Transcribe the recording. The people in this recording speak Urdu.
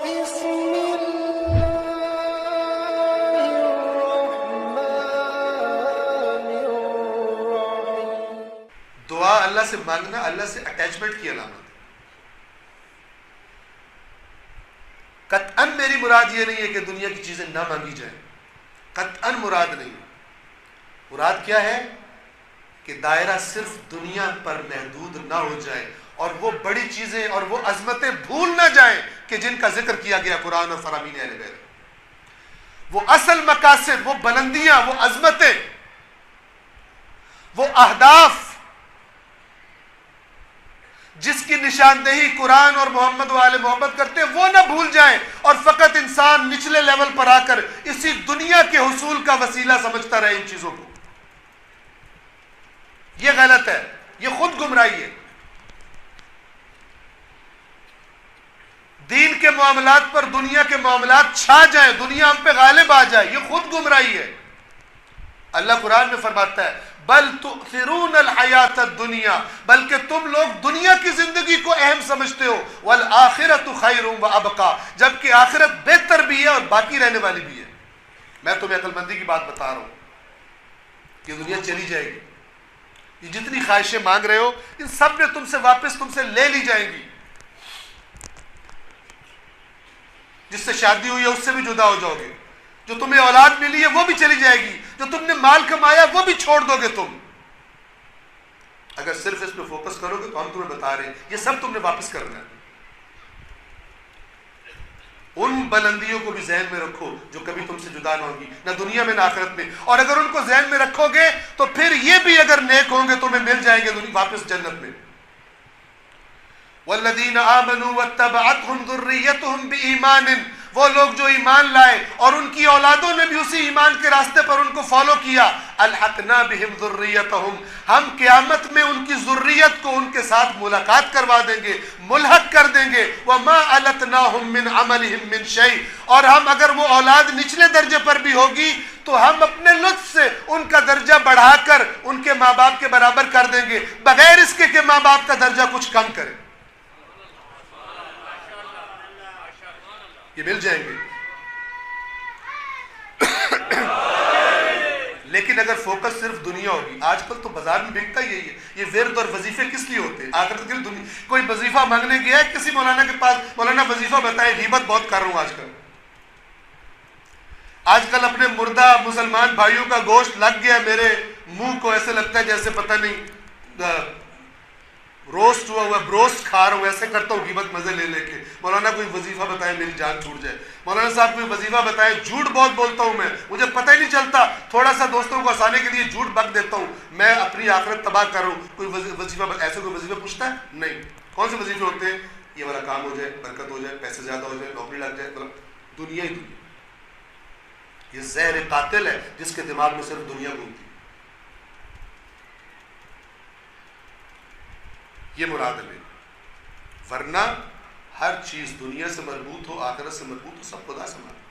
بسم الله الرحمن الرحيم. دعا اللہ سے مانگنا اللہ سے اٹیچمنٹ کی علامت ہے. قطعاً میری مراد یہ نہیں ہے کہ دنیا کی چیزیں نہ مانگی جائیں، قطعاً مراد نہیں. مراد کیا ہے کہ دائرہ صرف دنیا پر محدود نہ ہو جائے اور وہ بڑی چیزیں اور وہ عظمتیں بھول نہ جائیں کہ جن کا ذکر کیا گیا قرآن اور فرامین اہل بیت. وہ اصل مقاصد، وہ بلندیاں، وہ عظمتیں، وہ اہداف جس کی نشاندہی قرآن اور محمد و آل محمد کرتے ہیں وہ نہ بھول جائیں اور فقط انسان نچلے لیول پر آ کر اسی دنیا کے حصول کا وسیلہ سمجھتا رہے ان چیزوں کو. یہ غلط ہے، یہ خود گمراہی ہے. دین کے معاملات پر دنیا کے معاملات چھا جائیں، دنیا ہم پہ غالب آ جائے، یہ خود گمراہی ہے. اللہ قرآن میں فرماتا ہے بل تؤثرون الحیات الدنیا، بلکہ تم لوگ دنیا کی زندگی کو اہم سمجھتے ہو، والآخرۃ خیر وابقی، جبکہ آخرت بہتر بھی ہے اور باقی رہنے والی بھی ہے. میں تمہیں عقل مندی کی بات بتا رہا ہوں کہ دنیا چلی جائے گی. یہ جتنی خواہشیں مانگ رہے ہو ان سب میں تم سے واپس تم سے لے لی جائیں گی. جس سے شادی ہوئی ہے اس سے بھی جدا ہو جاؤ گے، جو تمہیں اولاد ملی ہے وہ بھی چلی جائے گی، جو تم نے مال کمایا وہ بھی چھوڑ دو گے تم. اگر صرف اس پہ فوکس کرو گے تو ہم تمہیں بتا رہے ہیں یہ سب تم نے واپس کرنا ہے. ان بلندیوں کو بھی ذہن میں رکھو جو کبھی تم سے جدا نہ ہوگی، نہ دنیا میں نہ آخرت میں. اور اگر ان کو ذہن میں رکھو گے تو پھر یہ بھی اگر نیک ہوں گے تمہیں مل جائیں گے واپس جنت میں. والذین آمنوا واتبعتهم ذریتهم بإیمان، وہ لوگ جو ایمان لائے اور ان کی اولادوں نے بھی اسی ایمان کے راستے پر ان کو فالو کیا. الحقنا بهم ذریتهم، ہم قیامت میں ان کی ذریت کو ان کے ساتھ ملاقات کروا دیں گے، ملحق کر دیں گے. وما علتناهم من عملهم من شیء، اور ہم اگر وہ اولاد نچلے درجے پر بھی ہوگی تو ہم اپنے لطف سے ان کا درجہ بڑھا کر ان کے ماں باپ کے برابر کر دیں گے، بغیر اس کے کہ ماں باپ کا درجہ کچھ کم کرے. یہ مل جائیں گے. لیکن اگر فوکس صرف دنیا ہوگی، آج کل تو بازار میں بکتا یہی ہے. یہ ورد اور وظیفے کس لیے ہوتے ہیں؟ آخرت کے لیے. کوئی وظیفہ مانگنے گیا ہے کسی مولانا کے پاس، مولانا وظیفہ بتائے، غیبت بہت کر رہا ہوں آج کل اپنے مردہ مسلمان بھائیوں کا گوشت لگ گیا میرے منہ کو، ایسے لگتا ہے جیسے پتہ نہیں روسٹ ہوا ہوا بروسٹ کھا رہا ہوں، ایسے کرتا ہوں غیبت مزے لے لے کے. مولانا کوئی وظیفہ بتائے میری جان چھوٹ جائے. مولانا صاحب کوئی وظیفہ بتائے. جھوٹ بہت بولتا ہوں میں، مجھے پتہ ہی نہیں چلتا، تھوڑا سا دوستوں کو ہنسانے کے لیے جھوٹ بک دیتا ہوں، میں اپنی آخرت تباہ کر رہا ہوں. کوئی وظیفہ ایسے کوئی وظیفہ پوچھتا ہے؟ نہیں. کون سے وظیفے ہوتے ہیں؟ یہ والا کام ہو جائے، برکت ہو جائے، پیسے زیادہ ہو جائے، نوکری لگ جائے، دنیا ہی دنیا. یہ زہر قاتل ہے جس کے دماغ میں صرف دنیا گھومتی. یہ مراد ہے. ورنہ ہر چیز دنیا سے مربوط ہو، آخرت سے مربوط ہو، سب خدا سے مربوط.